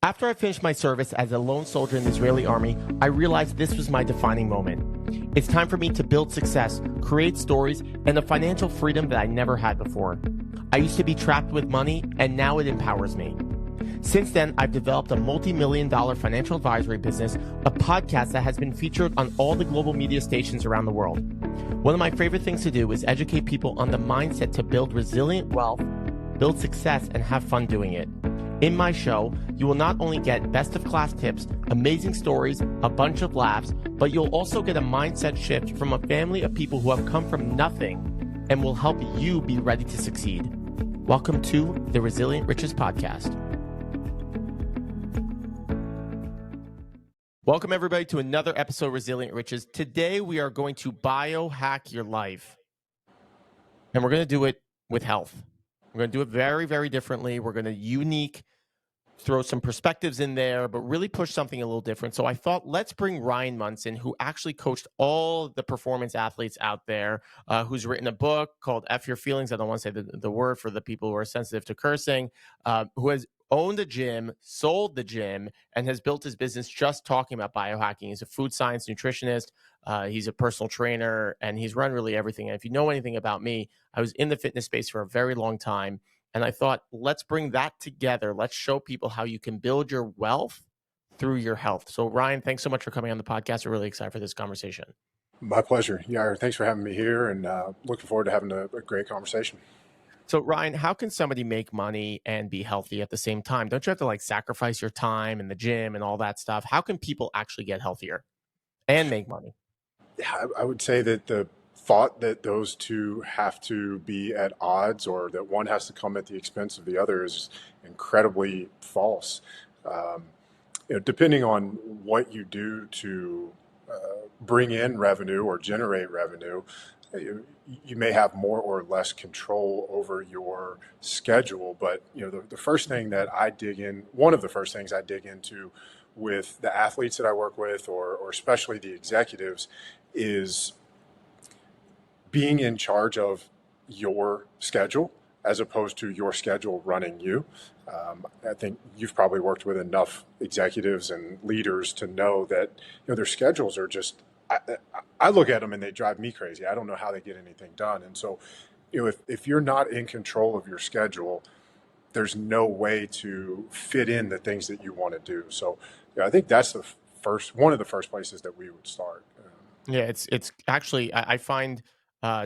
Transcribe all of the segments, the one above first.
After I finished my service as a lone soldier in the Israeli army, I realized this was my defining moment. It's time for me to build success, create stories, and the financial freedom that I never had before. I used to be trapped with money, and now it empowers me. Since then, I've developed a multi-million-dollar financial advisory business, a podcast that has been featured on all the global media stations around the world. One of my favorite things to do is educate people on the mindset to build resilient wealth, build success, and have fun doing it. In my show, you will not only get best-of-class tips, amazing stories, a bunch of laughs, but you'll also get a mindset shift from a family of people who have come from nothing and will help you be ready to succeed. Welcome to the Resilient Riches Podcast. Welcome, everybody, to another episode of Resilient Riches. Today, we are going to biohack your life, and we're going to do it with health. We're going to do it very, very differently. We're going to throw some perspectives in there, but really push something a little different. So I thought, let's bring Ryan Munson, who actually coached all the performance athletes out there, who's written a book called F Your Feelings. I don't want to say the word for the people who are sensitive to cursing, who has owned a gym, sold the gym, and has built his business just talking about biohacking. He's a food science nutritionist. He's a personal trainer, and he's run really everything. And if you know anything about me, I was in the fitness space for a very long time. And I thought, let's bring that together. Let's show people how you can build your wealth through your health. So Ryan, thanks so much for coming on the podcast. We're really excited for this conversation. My pleasure. Yair, thanks for having me here, and looking forward to having a great conversation. So Ryan, how can somebody make money and be healthy at the same time? Don't you have to sacrifice your time in the gym and all that stuff? How can people actually get healthier and make money? Yeah, I would say that the thought that those two have to be at odds, or that one has to come at the expense of the other, is incredibly false. Depending on what you do to bring in revenue or generate revenue, you may have more or less control over your schedule. But the first thing that one of the first things I dig into with the athletes that I work with, or especially the executives, is being in charge of your schedule as opposed to your schedule running you. I think you've probably worked with enough executives and leaders to know that their schedules are just, I look at them and they drive me crazy. I don't know how they get anything done. And so, if you're not in control of your schedule, there's no way to fit in the things that you want to do. So I think that's one of the first places that we would start. Yeah, it's actually, I find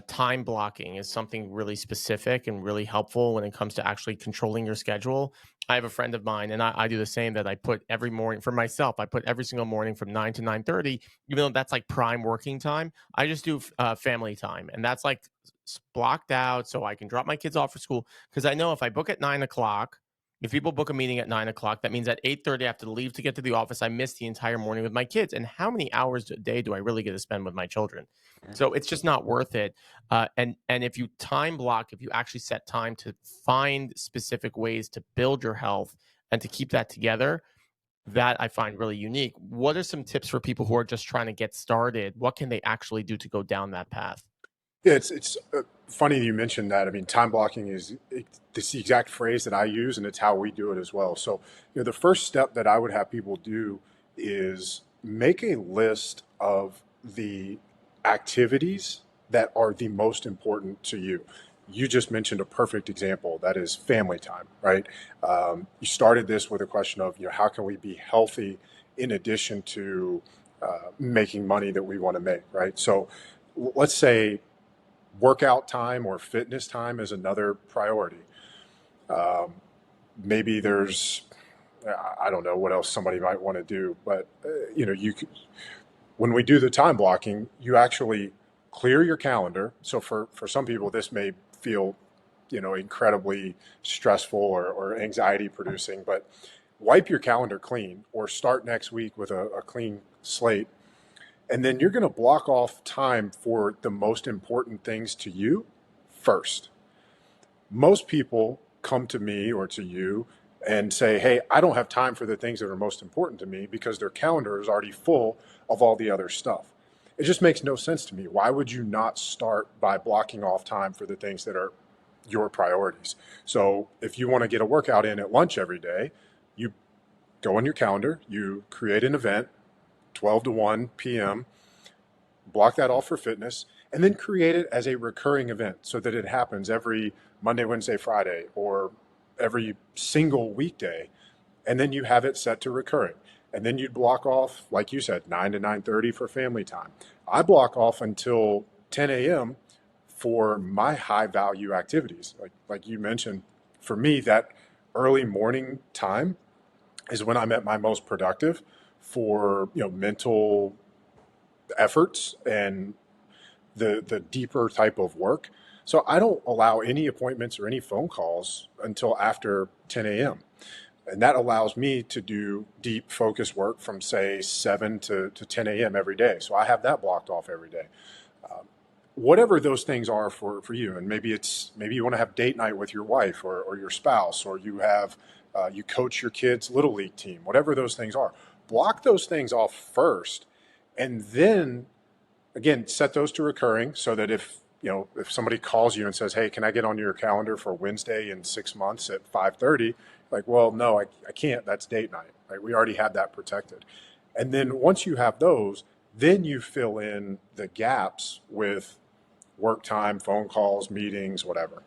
time blocking is something really specific and really helpful when it comes to actually controlling your schedule. I have a friend of mine, and I do the same, that I put every morning for myself. I put every single morning from 9 to 9:30, even though that's like prime working time. I just do family time, and that's blocked out so I can drop my kids off for school. Because I know if I book at 9 o'clock, if people book a meeting at 9 o'clock, that means at 8:30 I have to leave to get to the office. I miss the entire morning with my kids. And how many hours a day do I really get to spend with my children? So it's just not worth it. And if you time block, if you actually set time to find specific ways to build your health and to keep that together, that I find really unique. What are some tips for people who are just trying to get started? What can they actually do to go down that path? Yeah, it's funny you mentioned that. I mean, time blocking it's the exact phrase that I use, and it's how we do it as well. So, the first step that I would have people do is make a list of the activities that are the most important to you. You just mentioned a perfect example. That is family time, right? You started this with a question of, how can we be healthy in addition to making money that we want to make, right? So let's say workout time or fitness time is another priority. Maybe there's, I don't know what else somebody might want to do, but when we do the time blocking, you actually clear your calendar. So for some people, this may feel, incredibly stressful or anxiety producing, but wipe your calendar clean, or start next week with a clean slate. And then you're going to block off time for the most important things to you first. Most people come to me or to you and say, hey, I don't have time for the things that are most important to me, because their calendar is already full of all the other stuff. It just makes no sense to me. Why would you not start by blocking off time for the things that are your priorities? So if you want to get a workout in at lunch every day, you go on your calendar, you create an event, 12 to 1 p.m., block that off for fitness, and then create it as a recurring event so that it happens every Monday, Wednesday, Friday, or every single weekday. And then you have it set to recurring. And then you'd block off, like you said, 9 to 9:30 for family time. I block off until 10 a.m. for my high value activities. Like you mentioned, for me, that early morning time is when I'm at my most productive for mental efforts and the deeper type of work. So I don't allow any appointments or any phone calls until after 10 a.m. And that allows me to do deep focus work from say 7 to 10 a.m. every day. So I have that blocked off every day. Whatever those things are for you, and maybe you want to have date night with your wife or your spouse, or you have you coach your kids' little league team, whatever those things are, block those things off first, and then again set those to recurring so that if somebody calls you and says, hey, can I get on your calendar for Wednesday in 6 months at 5:30, like, well, no, I can't, that's date night, right? We already had that protected. And then once you have those, then you fill in the gaps with work time, phone calls, meetings, whatever.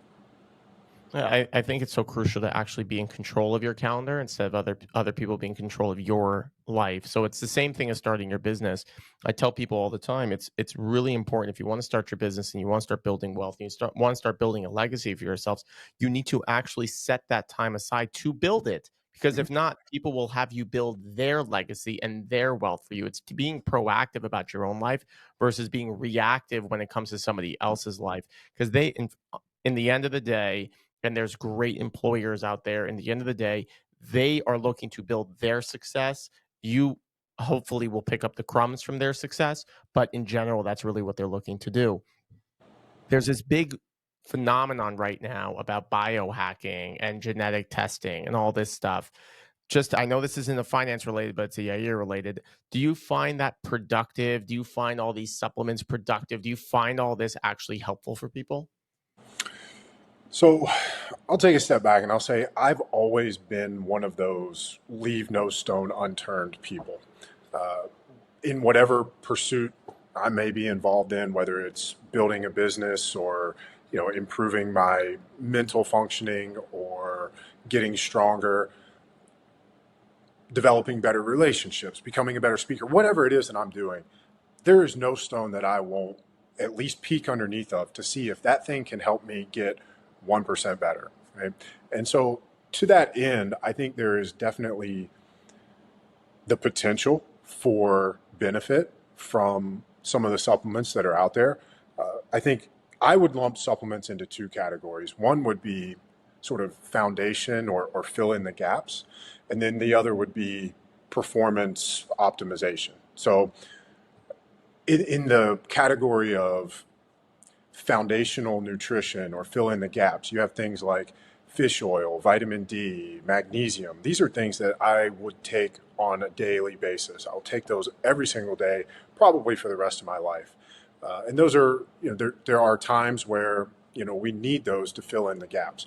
Yeah, I think it's so crucial to actually be in control of your calendar instead of other people being in control of your life. So it's the same thing as starting your business. I tell people all the time, it's really important if you want to start your business and you want to start building wealth and want to start building a legacy for yourselves, you need to actually set that time aside to build it. Because Mhm. if not, people will have you build their legacy and their wealth for you. It's being proactive about your own life versus being reactive when it comes to somebody else's life. Because in the end of the day, and there's great employers out there. In the end of the day, they are looking to build their success. You hopefully will pick up the crumbs from their success, but in general, that's really what they're looking to do. There's this big phenomenon right now about biohacking and genetic testing and all this stuff. Just, I know this isn't a finance related, but it's a Yair related. Do you find that productive? Do you find all these supplements productive? Do you find all this actually helpful for people? So I'll take a step back and I'll say I've always been one of those leave no stone unturned people. Uh, in whatever pursuit I may be involved in, whether it's building a business or improving my mental functioning or getting stronger, developing better relationships, becoming a better speaker, whatever it is that I'm doing, there is no stone that I won't at least peek underneath of to see if that thing can help me get 1% better. Right? And so to that end, I think there is definitely the potential for benefit from some of the supplements that are out there. I think I would lump supplements into two categories. One would be sort of foundation or fill in the gaps, and then the other would be performance optimization. So, in the category of foundational nutrition or fill in the gaps, you have things like fish oil, vitamin D, magnesium. These are things that I would take on a daily basis. I'll take those every single day, probably for the rest of my life. And those are, there are times where, we need those to fill in the gaps.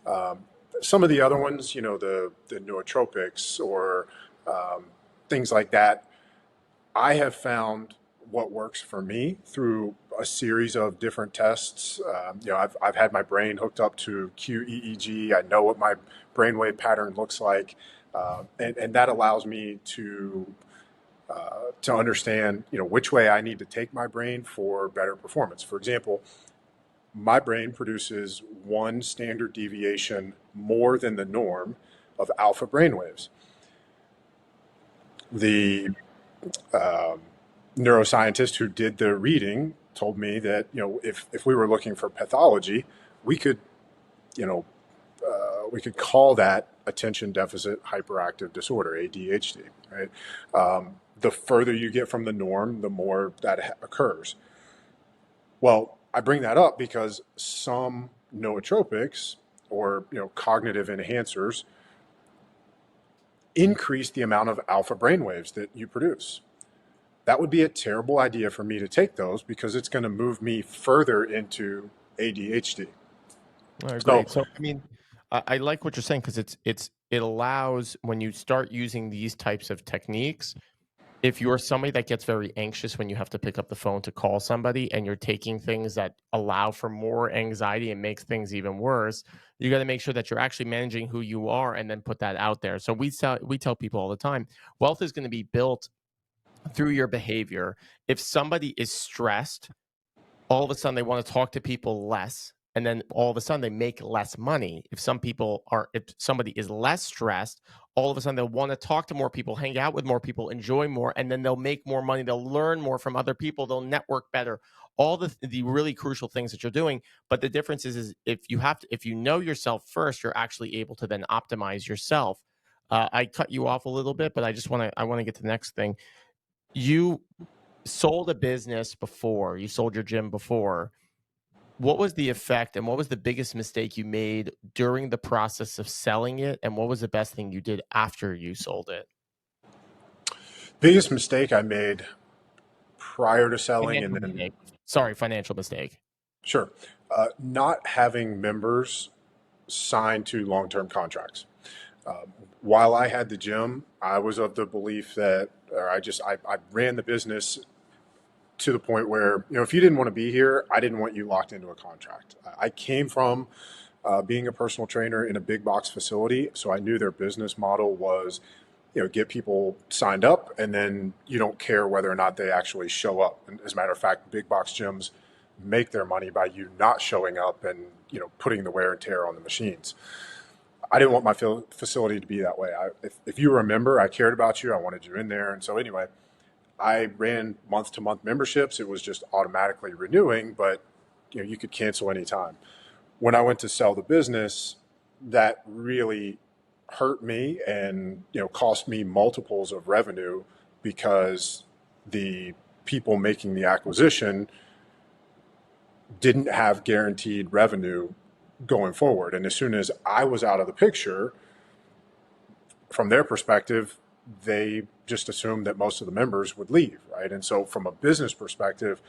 Um, some of the other ones, the nootropics or things like that, I have found what works for me through a series of different tests. I've had my brain hooked up to QEEG. I know what my brainwave pattern looks like, and that allows me to understand, which way I need to take my brain for better performance. For example, my brain produces one standard deviation more than the norm of alpha brainwaves. The um, neuroscientist who did the reading told me that if we were looking for pathology, we could you know we could call that attention deficit hyperactive disorder, ADHD. Right? The further you get from the norm, the more that occurs. Well, I bring that up because some nootropics or cognitive enhancers increase the amount of alpha brainwaves that you produce. That would be a terrible idea for me to take those because it's going to move me further into ADHD. All right, So, great. So, I mean, I like what you're saying because it allows when you start using these types of techniques. If you're somebody that gets very anxious when you have to pick up the phone to call somebody and you're taking things that allow for more anxiety and makes things even worse, you got to make sure that you're actually managing who you are and then put that out there. So we tell people all the time, wealth is going to be built through your behavior. If somebody is stressed, all of a sudden they want to talk to people less, and then all of a sudden they make less money. If somebody is less stressed, all of a sudden they'll want to talk to more people, hang out with more people, enjoy more, and then they'll make more money, they'll learn more from other people, they'll network better, all the really crucial things that you're doing. But the difference is if you know yourself first, you're actually able to then optimize yourself. I cut you off a little bit, but I want to get to the next thing. You sold a business before, you sold your gym before. What was the effect and what was the biggest mistake you made during the process of selling it? And what was the best thing you did after you sold it? Biggest mistake I made prior to selling, and Financial then mistake. Sorry, financial mistake. sure, not having members signed to long-term contracts. While I had the gym, I was of the belief that, or I ran the business to the point where, if you didn't want to be here, I didn't want you locked into a contract. I came from being a personal trainer in a big box facility, so I knew their business model was, get people signed up, and then you don't care whether or not they actually show up. And as a matter of fact, big box gyms make their money by you not showing up and putting the wear and tear on the machines. I didn't want my facility to be that way. If you were a member, I cared about you. I wanted you in there. And so anyway, I ran month to month memberships. It was just automatically renewing, but you could cancel anytime. When I went to sell the business, that really hurt me and cost me multiples of revenue because the people making the acquisition didn't have guaranteed revenue going forward. And as soon as I was out of the picture, from their perspective, they just assumed that most of the members would leave, right? And so from a business perspective,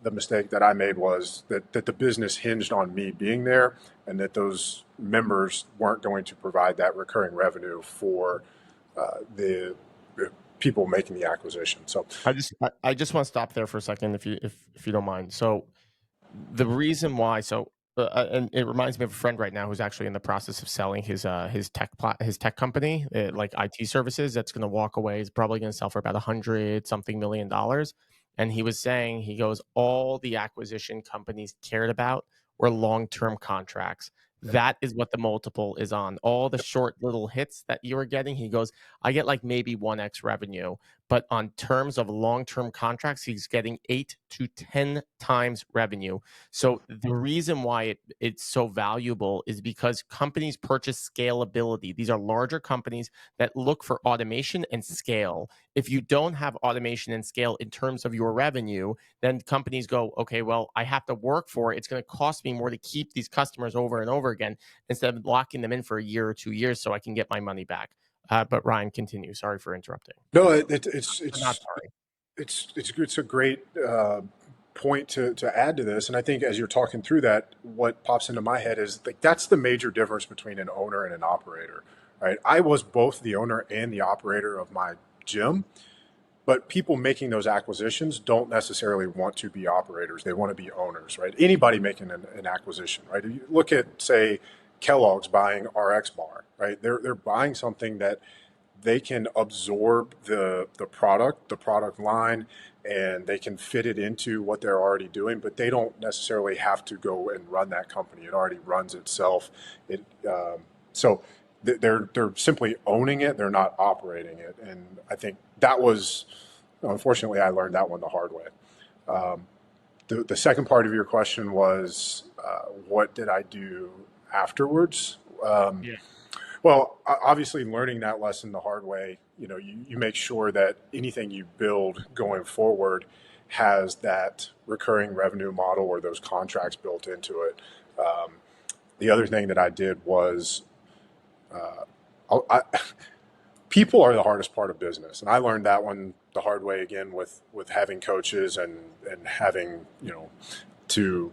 the mistake that I made was that the business hinged on me being there, and that those members weren't going to provide that recurring revenue for the people making the acquisition. So I just want to stop there for a second, if you don't mind. So the reason why, and it reminds me of a friend right now who's actually in the process of selling his tech company, like IT services. That's going to walk away. He's probably going to sell for about $100 something million. And he was saying, he goes, all the acquisition companies cared about were long-term contracts. That is what the multiple is on. All the short little hits that you were getting, he goes, I get like maybe 1x revenue. But on terms of long-term contracts, he's getting 8 to 10 times revenue. So the reason why it's so valuable is because companies purchase scalability. These are larger companies that look for automation and scale. If you don't have automation and scale in terms of your revenue, then companies go, okay, well, I have to work for it. It's going to cost me more to keep these customers over and over again instead of locking them in for a year or 2 years so I can get my money back. But Ryan, continue. Sorry for interrupting. no, I'm not sorry. it's a great point to add to this. And I think as you're talking through that, what pops into my head is like that's the major difference between an owner and an operator, right? I was both the owner and the operator of my gym, but people making those acquisitions don't necessarily want to be operators. They want to be owners, right? Anybody making an acquisition, right? If you look at, say, Kellogg's buying RX Bar, right? They're buying something that they can absorb the product line, and they can fit it into what they're already doing, but they don't necessarily have to go and run that company. It already runs itself. So they're simply owning it. They're not operating it. And I think that was, unfortunately, I learned that one the hard way. The second part of your question was, what did I do afterwards? Yeah. Well, obviously, learning that lesson the hard way, you make sure that anything you build going forward has that recurring revenue model or those contracts built into it. The other thing that I did was, I, people are the hardest part of business, and I learned that one the hard way again with having coaches and having to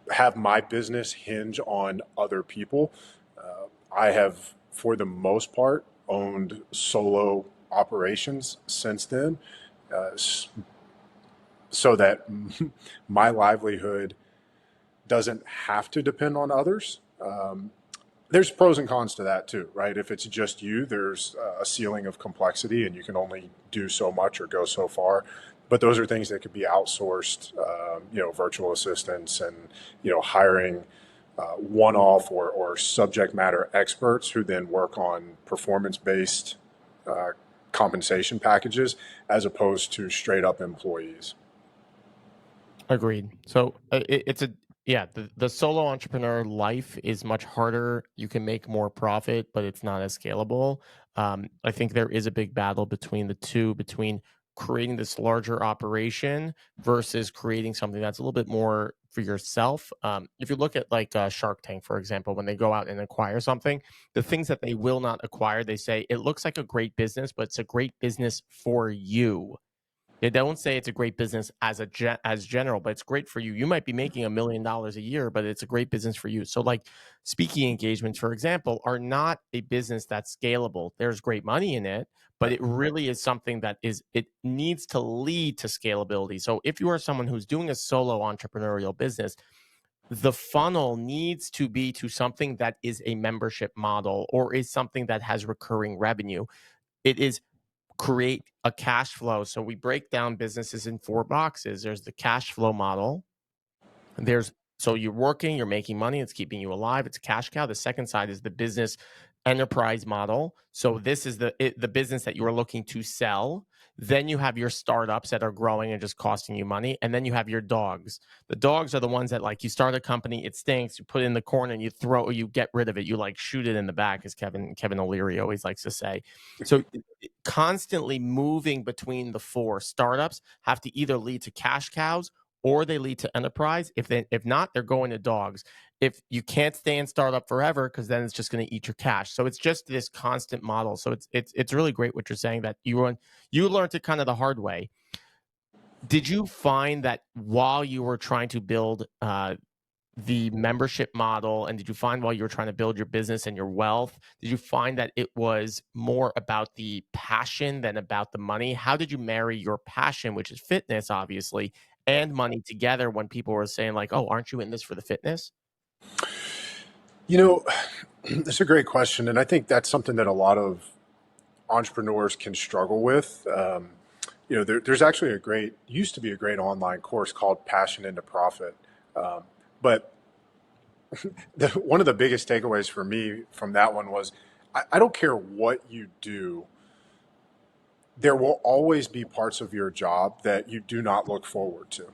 have my business hinge on other people. I have, for the most part, owned solo operations since then, so that my livelihood doesn't have to depend on others. There's pros and cons to that too, right? If it's just you, there's a ceiling of complexity and you can only do so much or go so far. But those are things that could be outsourced, virtual assistants and, hiring one-off or subject matter experts who then work on performance-based compensation packages as opposed to straight up employees. Agreed. So it's a yeah, the solo entrepreneur life is much harder. You can make more profit, but it's not as scalable. I think there is a big battle between the two, between creating this larger operation versus creating something that's a little bit more for yourself. If you look at like Shark Tank, for example, when they go out and acquire something, the things that they will not acquire, they say it looks like a great business, but it's a great business for you. They don't say it's a great business as general, but it's great for you. You might be making $1 million a year, but it's a great business for you. So, like speaking engagements, for example, are not a business that's scalable. There's great money in it, but it really is something that it needs to lead to scalability. So, if you are someone who's doing a solo entrepreneurial business, the funnel needs to be to something that is a membership model or is something that has recurring revenue. It is create a cash flow. So we break down businesses in 4 boxes. There's the cash flow model. So you're working, you're making money, it's keeping you alive. It's a cash cow. The second side is the business enterprise model. So this is the business that you are looking to sell. Then you have your startups that are growing and just costing you money. And then you have your dogs. The dogs are the ones that like you start a company, it stinks, you put it in the corner and you get rid of it. You like shoot it in the back, as Kevin O'Leary always likes to say. So constantly moving between the four startups have to either lead to cash cows or they lead to enterprise. If not, they're going to dogs. If you can't stay in startup forever, because then it's just going to eat your cash. So it's just this constant model. So it's really great what you're saying that you learned it kind of the hard way. Did you find that while you were trying to build the membership model, and did you find while you were trying to build your business and your wealth, did you find that it was more about the passion than about the money? How did you marry your passion, which is fitness, obviously, and money together when people were saying like, oh, aren't you in this for the fitness? You know, that's a great question. And I think that's something that a lot of entrepreneurs can struggle with. There's actually used to be a great online course called Passion into Profit. But one of the biggest takeaways for me from that one was I don't care what you do, there will always be parts of your job that you do not look forward to.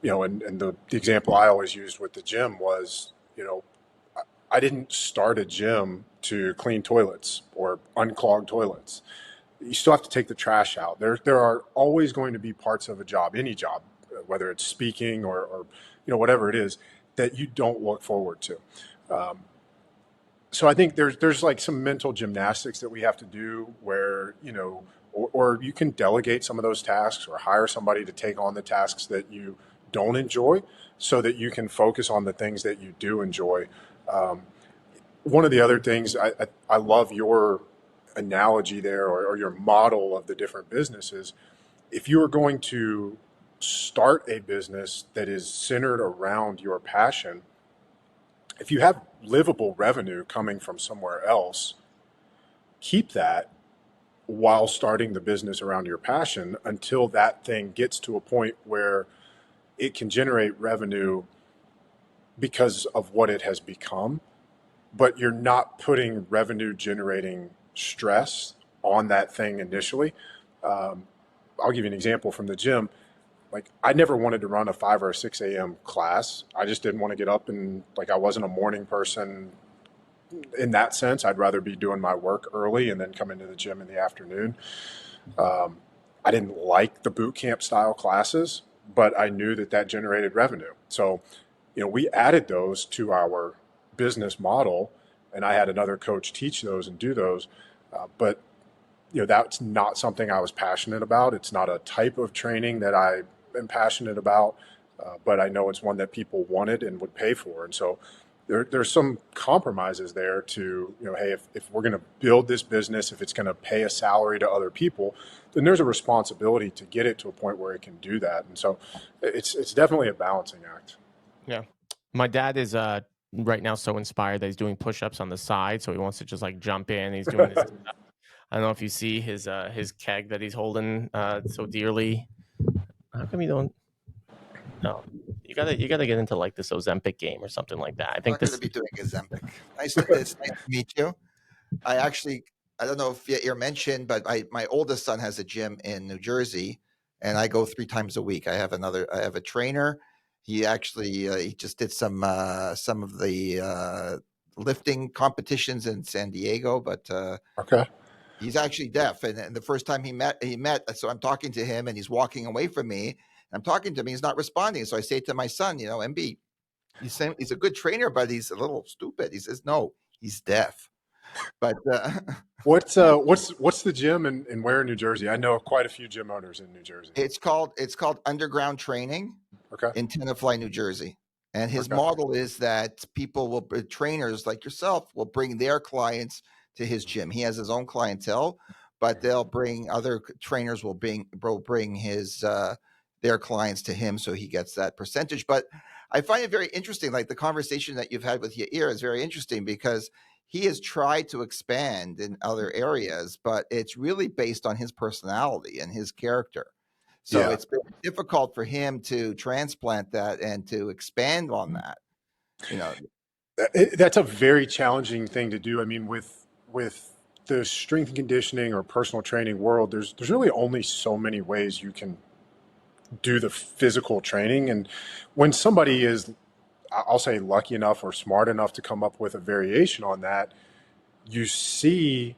And the example I always used with the gym was, I didn't start a gym to clean toilets or unclog toilets. You still have to take the trash out. There are always going to be parts of a job, any job, whether it's speaking or whatever it is, that you don't look forward to. So I think there's like some mental gymnastics that we have to do where, or you can delegate some of those tasks or hire somebody to take on the tasks that you don't enjoy so that you can focus on the things that you do enjoy. One of the other things, I love your analogy there or your model of the different businesses. If you are going to start a business that is centered around your passion, if you have livable revenue coming from somewhere else, keep that while starting the business around your passion until that thing gets to a point where it can generate revenue because of what it has become, but you're not putting revenue generating stress on that thing initially. I'll give you an example from the gym. Like I never wanted to run a 5 or a 6 a.m. class. I just didn't want to get up and I wasn't a morning person in that sense. I'd rather be doing my work early and then come into the gym in the afternoon. I didn't like the boot camp style classes, but I knew that generated revenue. So, we added those to our business model, and I had another coach teach those and do those. But that's not something I was passionate about. It's not a type of training that I am passionate about, but I know it's one that people wanted and would pay for. And so there's some compromises there to, hey, if we're going to build this business, if it's going to pay a salary to other people, then there's a responsibility to get it to a point where it can do that. And so it's definitely a balancing act. Yeah. My dad is right now so inspired that he's doing push-ups on the side, so he wants to just like jump in. He's doing his I don't know if you see his keg that he's holding so dearly. How come you don't? No, you gotta get into like this Ozempic game or something like that. I I'm think not going to this. be doing Ozempic. It's nice to meet you. I actually, I don't know if Yair mentioned, but my oldest son has a gym in New Jersey, and I go 3 times a week. I have a trainer. He actually, he just did some of the lifting competitions in San Diego, but Okay. he's actually deaf. And the first time he met. So I'm talking to him, and he's walking away from me. I'm talking to him. He's not responding. So I say to my son, MB, he's a good trainer, but he's a little stupid. He says, no, he's deaf. But What's the gym and where in New Jersey? I know quite a few gym owners in New Jersey. it's called Underground Training Okay. in Tenafly, New Jersey. And his Okay. model is that trainers like yourself will bring their clients to his gym. He has his own clientele, but they'll bring other trainers will bring his their clients to him, so he gets that percentage. But I find it very interesting. Like the conversation that you've had with Yair is very interesting because he has tried to expand in other areas, but it's really based on his personality and his character. So Yeah. it's been difficult for him to transplant that and to expand on that. You know, That's a very challenging thing to do. I mean, with the strength and conditioning or personal training world, there's really only so many ways you can do the physical training. And when somebody is, I'll say, lucky enough or smart enough to come up with a variation on that, you see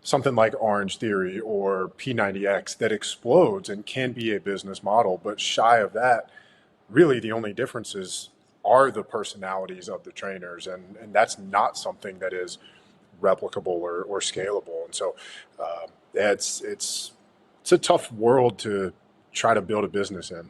something like Orange Theory or P90X that explodes and can be a business model. But shy of that, really the only differences are the personalities of the trainers. And that's not something that is replicable or scalable. And so it's a tough world to try to build a business in.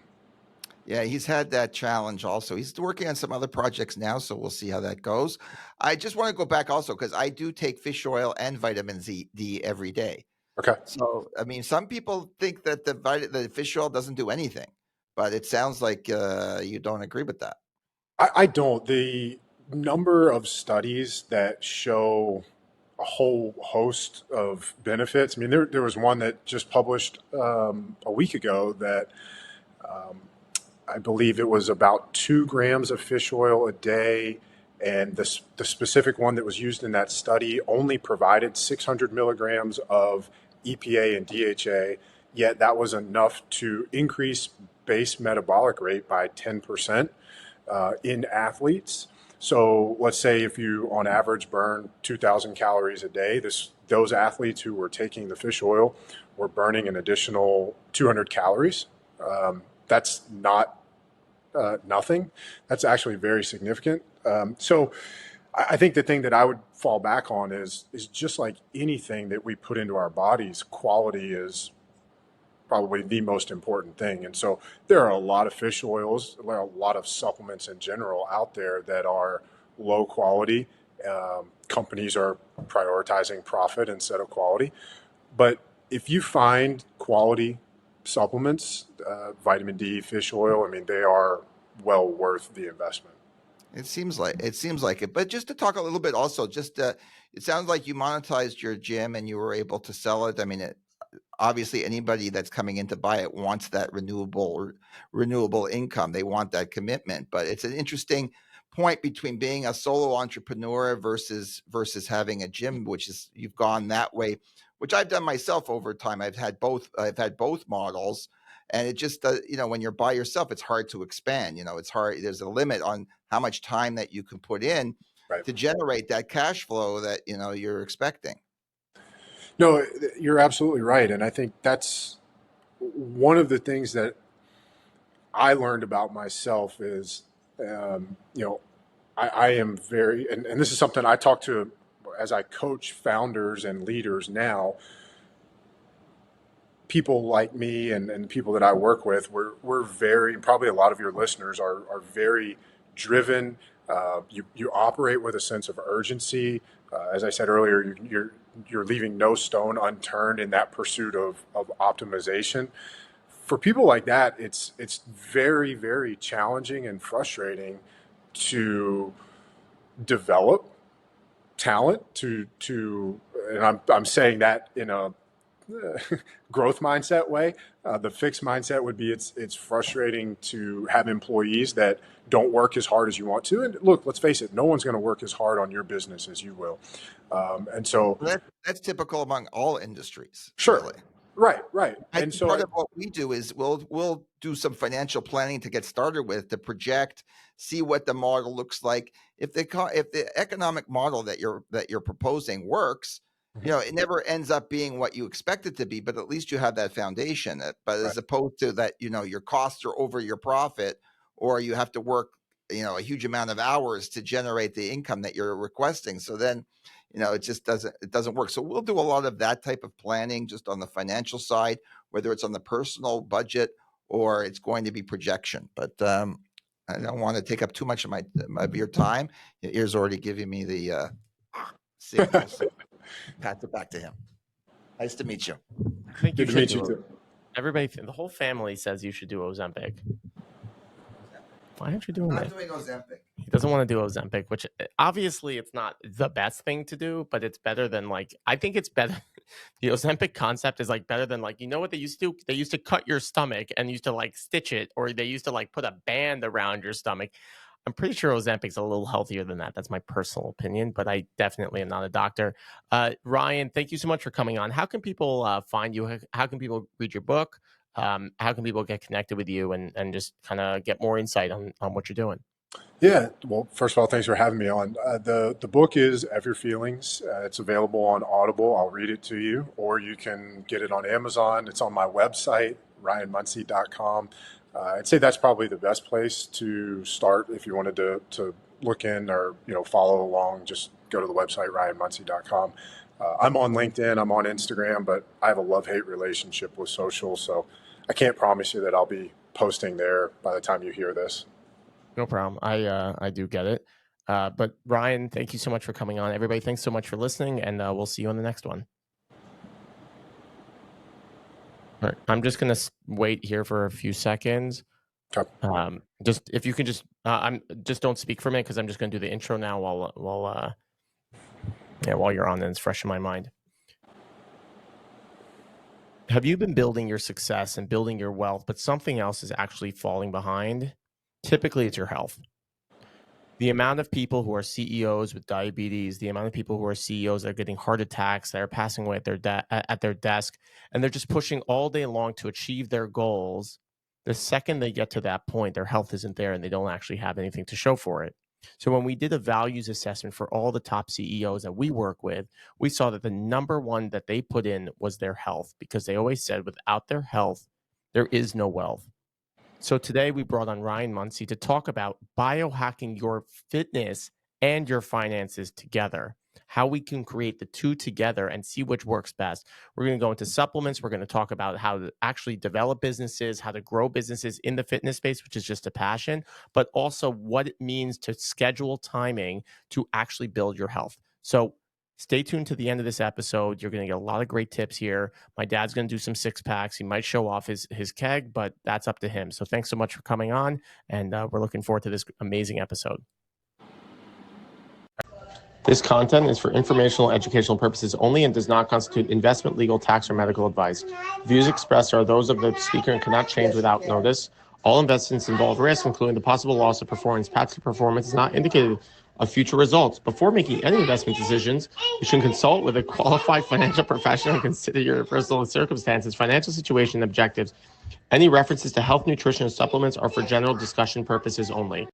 yeah, he's had that challenge also. He's working on some other projects now, so we'll see how that goes. I just want to go back also because I do take fish oil and vitamin D every day. Okay. So, I mean, some people think that the fish oil doesn't do anything, but it sounds like you don't agree with that. I don't. The number of studies that show a whole host of benefits. I mean, there was one that just published a week ago that um, I believe it was about 2 grams of fish oil a day. And the specific one that was used in that study only provided 600 milligrams of EPA and DHA, yet that was enough to increase base metabolic rate by 10% in athletes. So let's say if you, on average, burn 2,000 calories a day, those athletes who were taking the fish oil were burning an additional 200 calories. That's not nothing. That's actually very significant. So I think the thing that I would fall back on is just like anything that we put into our bodies, quality is probably the most important thing. And so there are a lot of fish oils, there are a lot of supplements in general out there that are low quality. Companies are prioritizing profit instead of quality. But if you find quality supplements, vitamin D, fish oil, I mean, they are well worth the investment. It seems like it. But just to talk a little bit also, just it sounds like you monetized your gym and you were able to sell it. I mean, obviously anybody that's coming in to buy it wants that renewable income. They want that commitment. But it's an interesting point between being a solo entrepreneur versus having a gym, which is you've gone that way, which I've done myself over time. I've had both models, and it just when you're by yourself, it's hard to expand. It's hard. There's a limit on how much time that you can put in Right. to generate that cash flow that you're expecting. No, you're absolutely right. And I think that's one of the things that I learned about myself is, um, you know, I am very, and this is something I talk to as I coach founders and leaders now. People like me and people that I work with, we're very, probably a lot of your listeners are very driven. You operate with a sense of urgency. As I said earlier, you're leaving no stone unturned in that pursuit of optimization. For people like that, it's very, very challenging and frustrating to develop talent and I'm saying that in a growth mindset way. The fixed mindset would be it's frustrating to have employees that don't work as hard as you want to. And look, let's face it, no one's going to work as hard on your business as you will. And so that's typical among all industries. Sure. Really. Right. And so part of what we do is we'll do some financial planning to get started with, to project, see what the model looks like. If the economic model that you're proposing works, it never ends up being what you expect it to be, but at least you have that foundation. But as opposed to that, your costs are over your profit, or you have to work, a huge amount of hours to generate the income that you're requesting. So then, it just doesn't work. So we'll do a lot of that type of planning just on the financial side, whether it's on the personal budget or it's going to be projection. But I don't want to take up too much of your time. Yair's already giving me the signal. So pass it back to him. Nice to meet you. I think Good to meet you too. Everybody, the whole family says you should do Ozempic. Why aren't you doing that? I'm not doing Ozempic. He doesn't want to do Ozempic, which obviously it's not the best thing to do, but it's better than I think it's better. The Ozempic concept is better than what they used to do? They used to cut your stomach and used to stitch it, or they used to put a band around your stomach. I'm pretty sure Ozempic's a little healthier than that. That's my personal opinion, but I definitely am not a doctor. Ryan, thank you so much for coming on. How can people find you? How can people read your book? How can people get connected with you and just kind of get more insight on what you're doing? Yeah, well, first of all, thanks for having me on. The book is F Your Feelings. It's available on Audible. I'll read it to you, or you can get it on Amazon. It's on my website, ryanmuncy.com. I'd say that's probably the best place to start if you wanted to look in or follow along. Just go to the website, ryanmuncy.com. I'm on LinkedIn, I'm on Instagram, but I have a love-hate relationship with social, so I can't promise you that I'll be posting there by the time you hear this. No problem. I do get it. But Ryan, thank you so much for coming on. Everybody, thanks so much for listening, and we'll see you on the next one. All right. I'm just gonna wait here for a few seconds. Okay. Just if you can just don't speak for me, because I'm just gonna do the intro now while you're on, and it's fresh in my mind. Have you been building your success and building your wealth, but something else is actually falling behind? Typically, it's your health. The amount of people who are CEOs with diabetes, the amount of people who are CEOs that are getting heart attacks, that are passing away at their desk, and they're just pushing all day long to achieve their goals. The second they get to that point, their health isn't there and they don't actually have anything to show for it. So when we did a values assessment for all the top CEOs that we work with, we saw that the number one that they put in was their health, because they always said without their health, there is no wealth. So today we brought on Ryan Munson to talk about biohacking your fitness and your finances together, how we can create the two together and see which works best. We're going to go into supplements. We're going to talk about how to actually develop businesses, how to grow businesses in the fitness space, which is just a passion, but also what it means to schedule timing to actually build your health. So stay tuned to the end of this episode. You're going to get a lot of great tips here. My dad's going to do some 6-packs. He might show off his keg, but that's up to him. So thanks so much for coming on, and we're looking forward to this amazing episode. This content is for informational and educational purposes only and does not constitute investment, legal, tax, or medical advice. Views expressed are those of the speaker and cannot change without notice. All investments involve risk, including the possible loss of performance. Past performance is not indicative of future results. Before making any investment decisions, you should consult with a qualified financial professional and consider your personal circumstances, financial situation, and objectives. Any references to health, nutrition, or supplements are for general discussion purposes only.